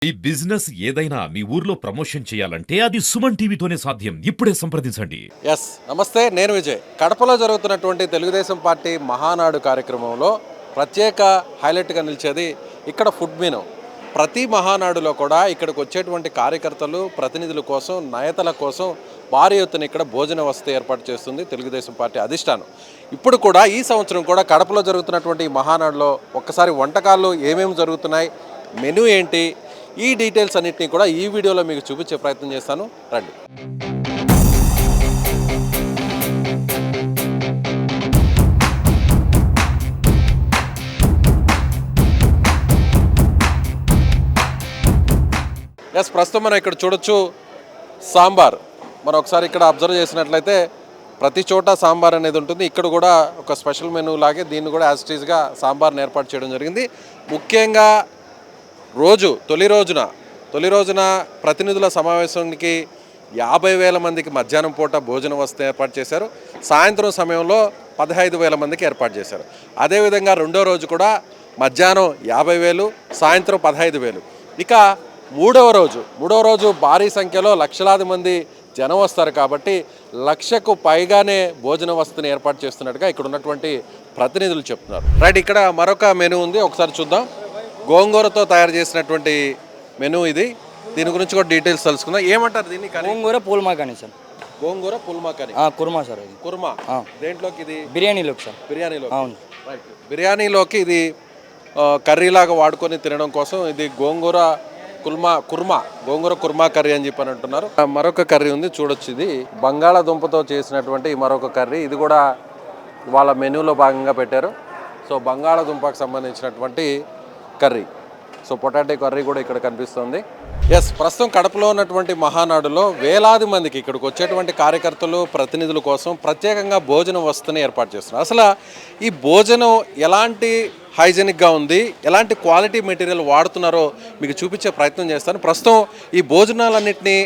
ఈ బిజినెస్ ఏదైనా మీ ఊర్లో ప్రమోషన్ చేయాలంటే అది సుమన్ టీవీతోనే సాధ్యం. ఇప్పుడే సంప్రదించండి. ఎస్ నమస్తే, నేను విజయ్. కడపలో జరుగుతున్నటువంటి తెలుగుదేశం పార్టీ మహానాడు కార్యక్రమంలో ప్రత్యేక హైలైట్గా నిలిచేది ఇక్కడ ఫుడ్ మెనూ. ప్రతి మహానాడులో కూడా ఇక్కడికి వచ్చేటువంటి కార్యకర్తలు, ప్రతినిధుల కోసం, నేతల కోసం భారీ ఎత్తున ఇక్కడ భోజన వసతి ఏర్పాటు చేస్తుంది తెలుగుదేశం పార్టీ అధిష్టానం. ఇప్పుడు కూడా ఈ సంవత్సరం కూడా కడపలో జరుగుతున్నటువంటి ఈ మహానాడులో ఒక్కసారి వంటకాలు ఏమేమి జరుగుతున్నాయి, మెనూ ఏంటి, ఈ డీటెయిల్స్ అన్నింటినీ కూడా ఈ వీడియోలో మీకు చూపించే ప్రయత్నం చేస్తాను. రండి. ఎస్, ప్రస్తుతం మనం ఇక్కడ చూడొచ్చు సాంబార్. మనం ఒకసారి ఇక్కడ అబ్జర్వ్ చేసినట్లయితే ప్రతి చోట సాంబార్ అనేది ఉంటుంది. ఇక్కడ కూడా ఒక స్పెషల్ మెనూ లాగే దీన్ని కూడా యాజ్ టీజ్గా సాంబార్ని ఏర్పాటు చేయడం జరిగింది. ముఖ్యంగా తొలి రోజున ప్రతినిధుల సమావేశానికి 50,000 మందికి మధ్యాహ్నం పూట భోజన వసతి ఏర్పాటు చేశారు. సాయంత్రం సమయంలో 15,000 మందికి ఏర్పాటు చేశారు. అదేవిధంగా రెండో రోజు కూడా మధ్యాహ్నం 50,000, సాయంత్రం 15,000. ఇక మూడవ రోజు భారీ సంఖ్యలో లక్షలాది మంది జనం వస్తారు కాబట్టి 1,00,000కు పైగానే భోజన వసతిని ఏర్పాటు చేస్తున్నట్టుగా ఇక్కడ ఉన్నటువంటి ప్రతినిధులు చెప్తున్నారు. రైట్, ఇక్కడ మరొక మెనూ ఉంది, ఒకసారి చూద్దాం. గోంగూరతో తయారు చేసినటువంటి మెనూ ఇది. దీని గురించి కూడా డీటెయిల్స్ తెలుసుకుందాం. ఏమంటారు దీన్ని? గోంగూర పూల్మాకాని సార్. గోంగూర పుల్మాకని కుర్మా సార్. ఇది కుర్మా. దేంట్లోకి? ఇది బిర్యానీలోకి సార్. బిర్యానీలో. అవును. రైట్, బిర్యానీలోకి ఇది కర్రీలాగా వాడుకొని తినడం కోసం ఇది గోంగూర కుర్మా కర్రీ అని చెప్పని అంటున్నారు. మరొక కర్రీ ఉంది, చూడొచ్చు. ఇది బంగాళాదుంపతో చేసినటువంటి మరొక కర్రీ. ఇది కూడా వాళ్ళ మెనూలో భాగంగా పెట్టారు. సో బంగాళాదుంపకు సంబంధించినటువంటి కర్రీ, సో పొటాటో కర్రీ కూడా ఇక్కడ కనిపిస్తుంది. ఎస్, ప్రస్తుతం కడపలో ఉన్నటువంటి మహానాడులో వేలాది మందికి ఇక్కడికి వచ్చేటువంటి కార్యకర్తలు, ప్రతినిధుల కోసం ప్రత్యేకంగా భోజన వసతిని ఏర్పాటు చేస్తున్నారు. అసలు ఈ భోజనం ఎలాంటి హైజెనిక్గా ఉంది, ఎలాంటి క్వాలిటీ మెటీరియల్ వాడుతున్నారో మీకు చూపించే ప్రయత్నం చేస్తాను. ప్రస్తుతం ఈ భోజనాలన్నింటినీ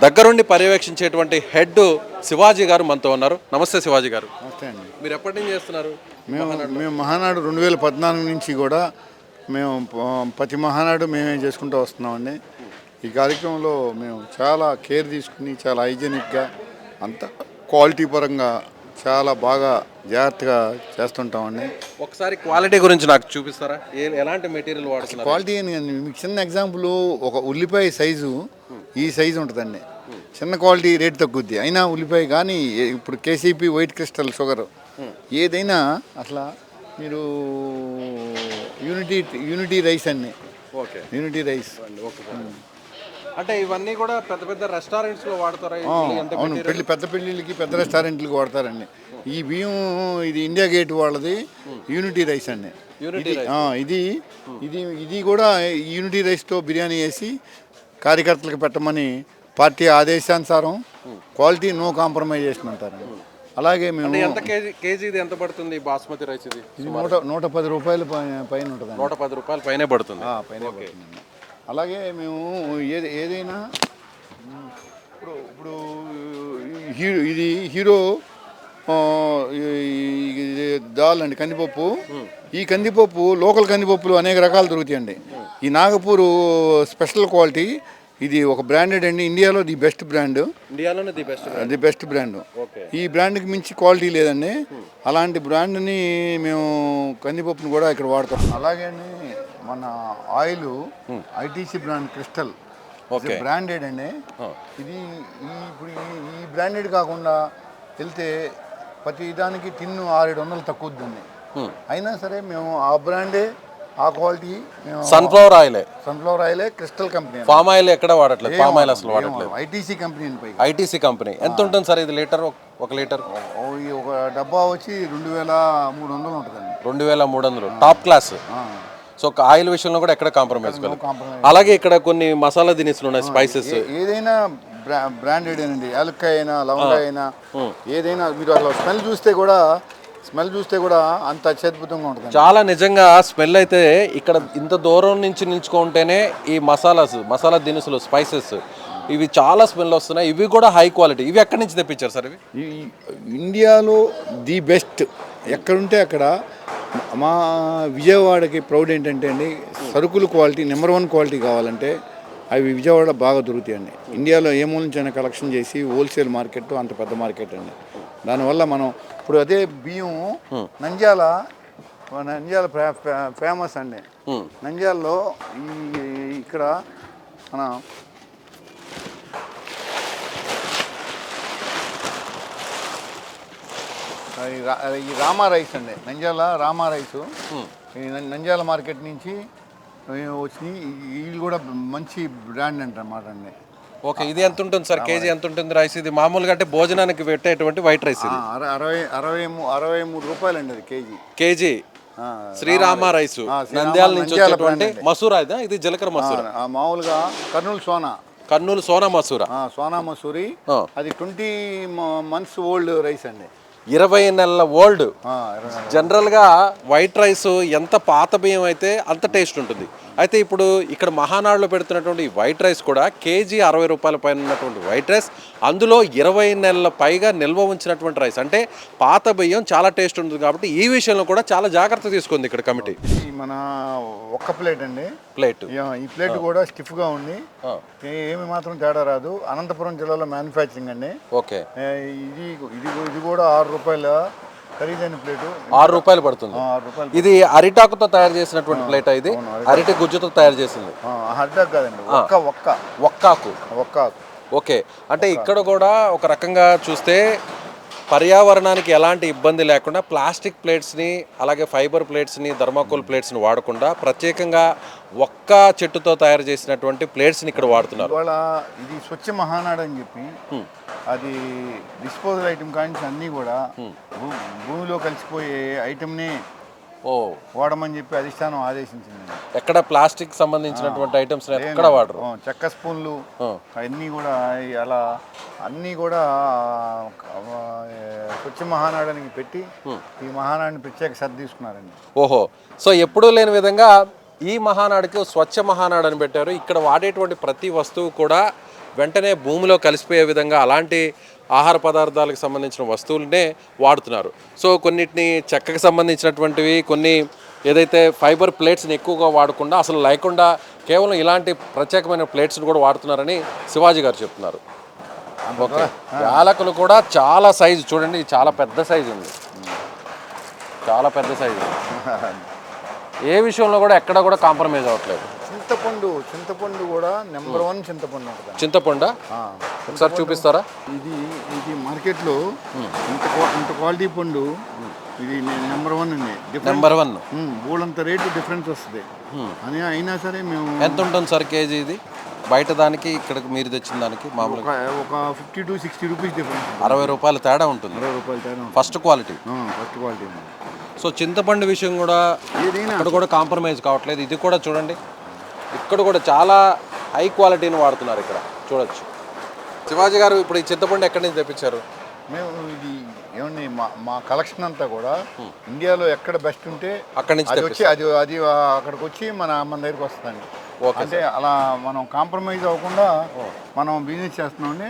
దగ్గరుండి పర్యవేక్షించేటువంటి హెడ్ శివాజీ గారు మనతో ఉన్నారు. నమస్తే శివాజీ గారు. నమస్తే అండి. మీరు ఎప్పటి నుంచి చేస్తున్నారు? మేము మహానాడు 2014 నుంచి కూడా మేము ప్రతి మహానాడు మేమే చేసుకుంటూ వస్తున్నామండి. ఈ కార్యక్రమంలో మేము చాలా కేర్ తీసుకుని చాలా హైజెనిక్గా అంత క్వాలిటీ పరంగా చాలా బాగా జాగ్రత్తగా చేస్తుంటామండి. ఒకసారి క్వాలిటీ గురించి నాకు చూపిస్తారా? ఎలాంటి మెటీరియల్ వాడుతున్నారు? క్వాలిటీ మీకు చిన్న ఎగ్జాంపుల్, ఒక ఉల్లిపాయ సైజు ఈ సైజు ఉంటుందండి. చిన్న క్వాలిటీ రేట్ తగ్గుద్ది, అయినా ఉల్లిపాయ కానీ ఇప్పుడు కేసీపీ వైట్ క్రిస్టల్ షుగర్ ఏదైనా అట్లా మీరు యూనిటీ రైస్ అన్ని. Okay, unity rice. అంటే ఇవన్నీ కూడా పెద్ద పెద్ద రెస్టారెంట్స్లో వాడతారా? అవును, పెద్ద పెళ్ళిళ్ళకి పెద్ద రెస్టారెంట్లకి వాడతారండి. ఈ బియ్యం ఇది ఇండియా గేట్ వాళ్ళది యూనిటీ రైస్ అండి. ఇది కూడా యూనిటీ రైస్తో బిర్యానీ వేసి కార్యకర్తలకు పెట్టమని పార్టీ ఆదేశానుసారం క్వాలిటీ నో కాంప్రమైజేషన్ అంటారండి. అలాగే మేము కేజీ ఇది ఎంత పడుతుంది? బాస్మతి రైస్ ఇది 110 రూపాయలు పైన ఉంటుంది. 110 రూపాయలు పైనే పడుతుంది. అలాగే మేము ఏదైనా ఇప్పుడు ఇది హీరో దాల్ అండి, కందిపప్పు. ఈ కందిపప్పు లోకల్ కందిపప్పులు అనేక రకాలు దొరుకుతాయండి. ఈ నాగపూర్ స్పెషల్ క్వాలిటీ, ఇది ఒక బ్రాండెడ్ అండి. ఇండియాలో the best brand. The best brand. ఈ బ్రాండ్కి మించి క్వాలిటీ లేదండి. అలాంటి బ్రాండ్ని మేము కందిపప్పును కూడా ఇక్కడ వాడతాం. అలాగే మన oil ITC brand crystal branded అండి. ఇది ఇప్పుడు ఈ బ్రాండెడ్ కాకుండా వెళ్తే ప్రతి దానికి టిన్ను 600-700 తక్కువద్దండి. అయినా సరే మేము ఆ బ్రాండే, ఆ క్వాలిటీ. సన్ఫ్లవర్ ఆయిలే క్రిస్టల్ కంపెనీ. పామ్ ఆయిల్ ఎక్కడ వాడట్లేదు, పామ్ ఆయిల్ అసలు వాడట్లేదు. ITC company. ఎంత ఉంటుంది సార్ ఇది లీటర్? ఒక లీటర్ ఒక డబ్బా వచ్చి 2,300 ఉంటుందండి. 2,300 టాప్ క్లాస్. సో ఆయిల్ విషయంలో కూడా ఎక్కడ కాంప్రమైజ్ కాదు. అలాగే ఇక్కడ కొన్ని మసాలా దినుసులు ఉన్నాయి, స్పైసెస్. ఏదైనా బ్రాండెడ్ అండి. యాలక్కాయ అయినా, లవంగాయ అయినా, ఏదైనా మీరు అలా స్మెల్ చూస్తే కూడా అంత అత్యద్భుతంగా ఉంటుంది. చాలా నిజంగా స్మెల్ అయితే ఇక్కడ ఇంత దూరం నుంచి నిల్చుకుంటేనే ఈ మసాలా దినుసులు, స్పైసెస్ ఇవి చాలా స్మెల్ వస్తున్నాయి. ఇవి కూడా హై క్వాలిటీ. ఇవి ఎక్కడి నుంచి తెప్పించారు సార్? ఇవి ఇండియాలో ది బెస్ట్. ఎక్కడుంటే అక్కడ మా విజయవాడకి ప్రౌడ్ ఏంటంటే అండి, సరుకులు క్వాలిటీ నెంబర్ 1 క్వాలిటీ కావాలంటే అవి విజయవాడ బాగా దొరుకుతాయండి. ఇండియాలో ఏ మూల నుంచైనా కలెక్షన్ చేసి హోల్సేల్ మార్కెట్ అంత పెద్ద మార్కెట్ అండి. దానివల్ల మనం ఇప్పుడు అదే బియ్యం నంద్యాల ఫేమస్ అండి. నంద్యాలలో ఇక్కడ మన ఈ రామా రైస్ అండి, నంద్యాల రామా రైసు ఈ నంద్యాల మార్కెట్ నుంచి వచ్చి వీళ్ళు కూడా మంచి బ్రాండ్ అంటన్నమాట అండి. ఓకే, ఇది ఎంత ఉంటుంది సార్ కేజీ ఎంత ఉంటుంది రైస్? ఇది మామూలుగా అంటే భోజనానికి పెట్టేటువంటి వైట్ రైస్ ఇది 63 రూపాయలండి అది కేజీ. శ్రీరామ రైస్ నంద్యాల నుంచి వచ్చేటువంటి మసూరా ఇది జీలకర్ర మసూరా. మామూలుగా కర్నూలు సోనా మసూరా, సోనా మసూరి. అది 20 months ఓల్డ్ రైస్ అండి, 20 నెలల ఓల్డ్. జనరల్గా వైట్ రైస్ ఎంత పాత బియ్యం అయితే అంత టేస్ట్ ఉంటుంది. అయితే ఇప్పుడు ఇక్కడ మహానాడులో పెడుతున్నటువంటి వైట్ రైస్ కూడా కేజీ 60 రూపాయల పైన ఉన్నటువంటి వైట్ రైస్, అందులో 20 నెలల పైగా నిల్వ ఉంచినటువంటి రైస్. అంటే పాత బియ్యం చాలా టేస్ట్ ఉంటుంది కాబట్టి ఈ విషయంలో కూడా చాలా జాగ్రత్త తీసుకుంది ఇక్కడ కమిటీ. మన ఒక్క ప్లేట్ అండి, ఈ ప్లేట్ కూడా స్టిఫ్గా ఉంది, ఏమి మాత్రం తేడా రాదు. అనంతపురం జిల్లాలో మ్యానుఫ్యాక్చరింగ్ అండి. ఓకే, ఇది కూడా 6 రూపాయల ఖరీదైన ప్లేటు, 6 రూపాయలు పడుతుంది. ఇది అరిటాకుతో తయారు చేసినటువంటి ప్లేట్, ఇది అరిటి గుజ్జుతో తయారు చేసింది. అరిటాకు కాదండి, ఒక్కాకు. ఓకే, అంటే ఇక్కడ కూడా ఒక రకంగా చూస్తే పర్యావరణానికి ఎలాంటి ఇబ్బంది లేకుండా ప్లాస్టిక్ ప్లేట్స్ని, అలాగే ఫైబర్ ప్లేట్స్ని, థర్మాకోల్ ప్లేట్స్ని వాడకుండా ప్రత్యేకంగా ఒక్క చెట్టుతో తయారు చేసినటువంటి ప్లేట్స్ని ఇక్కడ వాడుతున్నారు. ఇవాళ ఇది స్వచ్ఛ మహానాడు అని చెప్పి అది డిస్పోజల్ ఐటమ్ కానీ అన్నీ కూడా భూమిలో కలిసిపోయే ఐటమ్ని వాడమని చెప్పి అధిష్టానం ఆదేశించింది. ఎక్కడ ప్లాస్టిక్ సంబంధించినటువంటి ఐటమ్స్ ఎక్కడ వాడరు. చెక్క స్పూన్లు అవన్నీ కూడా అలా అన్నీ కూడా స్వచ్ఛ మహానాడానికి పెట్టి ఈ మహానాడిని ప్రత్యేక శ్రద్ధ తీసుకున్నారండి. ఓహో, సో ఎప్పుడూ లేని విధంగా ఈ మహానాడికి స్వచ్ఛ మహానాడు అని పెట్టారు. ఇక్కడ వాడేటువంటి ప్రతి వస్తువు కూడా వెంటనే భూమిలో కలిసిపోయే విధంగా అలాంటి ఆహార పదార్థాలకు సంబంధించిన వస్తువులనే వాడుతున్నారు. సో కొన్నిటిని చెక్కకు సంబంధించినటువంటివి, కొన్ని ఏదైతే ఫైబర్ ప్లేట్స్ని ఎక్కువగా వాడకుండా అసలు లేకుండా కేవలం ఇలాంటి ప్రత్యేకమైన ప్లేట్స్ని కూడా వాడుతున్నారని శివాజీ గారు చెప్తున్నారు. ఓకే, యాలకులు కూడా చాలా సైజు చూడండి, చాలా పెద్ద సైజు ఉంది, చాలా పెద్ద సైజు ఉంది. ఏ విషయంలో కూడా ఎక్కడ కూడా కాంప్రమైజ్ అవ్వట్లేదు. చింతపండు కూడా నెంబర్ 1 చింతపండు ఉంటుంది. చింతపండు ఒకసారి చూపిస్తారా? ఇది మార్కెట్లో ఇంత క్వాలిటీ పండు ఇది నెంబర్ 1 అండి. నెంబర్ 1 బోలంత రేటు డిఫరెన్స్ వస్తుంది అని అయినా సరే మేము. ఎంత ఉంటుంది సార్ కేజీ ఇది బయట దానికి ఇక్కడికి మీరు తెచ్చిన దానికి? మామూలుగా ఒక 50 to 60 రూపీస్ డిఫరెన్స్, 60 రూపాయల తేడా ఉంటుంది. 60 రూపాయల తేడా, ఫస్ట్ క్వాలిటీ. సో చింతపండు విషయం కూడా ఇక్కడ కూడా కాంప్రమైజ్ కావట్లేదు. ఇది కూడా చూడండి, ఇక్కడ కూడా చాలా హై క్వాలిటీని వాడుతున్నారు. ఇక్కడ చూడొచ్చు. శివాజీ గారు ఇప్పుడు ఈ చింతపండు ఎక్కడి నుంచి తెప్పించారు? మేము ఇది ఏమండి మా కలెక్షన్ అంతా కూడా ఇండియాలో ఎక్కడ బెస్ట్ ఉంటే అక్కడి నుంచి వచ్చి అది అక్కడికి వచ్చి మన దగ్గరికి వస్తుందండి. అంటే అలా మనం కాంప్రమైజ్ అవ్వకుండా మనం బిజినెస్ చేస్తున్నామండి.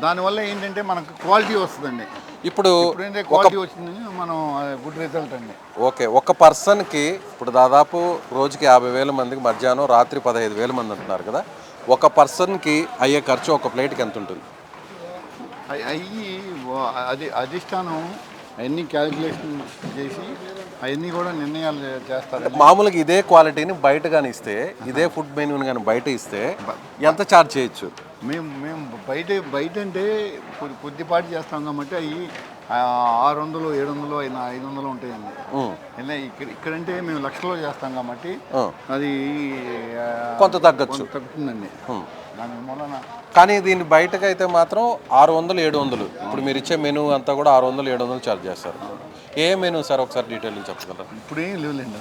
దానివల్ల ఏంటంటే మనకు క్వాలిటీ వస్తుందండి. ఇప్పుడు క్వాలిటీ వచ్చింది, మనం గుడ్ రిజల్ట్ అండి. ఓకే, ఒక పర్సన్కి ఇప్పుడు దాదాపు రోజుకి 50,000 మందికి మధ్యాహ్నం రాత్రి 15,000 మంది అంటున్నారు కదా, ఒక పర్సన్కి అయ్యే ఖర్చు ఒక ప్లేట్కి ఎంత ఉంటుంది? అది అధిష్టానం అవన్నీ క్యాలిక్యులేషన్ చేసి అవన్నీ కూడా నిర్ణయాలు చేస్తారు. మామూలుగా ఇదే క్వాలిటీని బయట కానీ ఇస్తే, ఇదే ఫుడ్ మెనూని కానీ బయట ఇస్తే ఎంత ఛార్జ్ చేయొచ్చు? మేము బయట అంటే కొద్దిపాటి చేస్తాం కాబట్టి అవి 600, 700, 500 ఉంటాయండి. ఇక్కడంటే మేము లక్షల్లో చేస్తాం కాబట్టి అది కొంత తగ్గుతుందండి. దాని మూలన కానీ దీన్ని బయటకు అయితే మాత్రం 600, 700. ఇప్పుడు మీరు ఇచ్చే మెనూ అంతా కూడా 600, 700 ఛార్జ్ చేస్తారు. ఏ మెనూ సార్ ఒకసారి డీటెయిల్ చెప్పగలరా? ఇప్పుడు ఏం లేవులేండి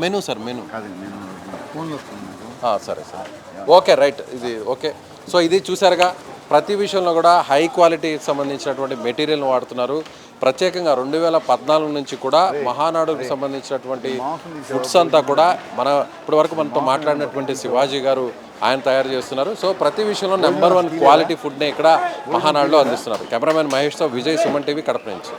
మెనూ సార్, మెనూ ఫోన్లో వస్తుంది. సరే సార్, ఓకే, రైట్. ఇది ఓకే. సో ఇది చూసారుగా, ప్రతి విషయంలో కూడా హై క్వాలిటీకి సంబంధించినటువంటి మెటీరియల్ని వాడుతున్నారు. ప్రత్యేకంగా 2014 నుంచి కూడా మహానాడుకు సంబంధించినటువంటి ఫుడ్స్ అంతా కూడా ఇప్పటి వరకు మనతో మాట్లాడినటువంటి శివాజీ గారు ఆయన తయారు చేస్తున్నారు. సో ప్రతి విషయంలో నెంబర్ 1 క్వాలిటీ ఫుడ్నే ఇక్కడ మహానాడులో అందిస్తున్నారు. కెమెరామెన్ మహేష్తో విజయ్, సుమన్ టీవీ, కడప నుంచి.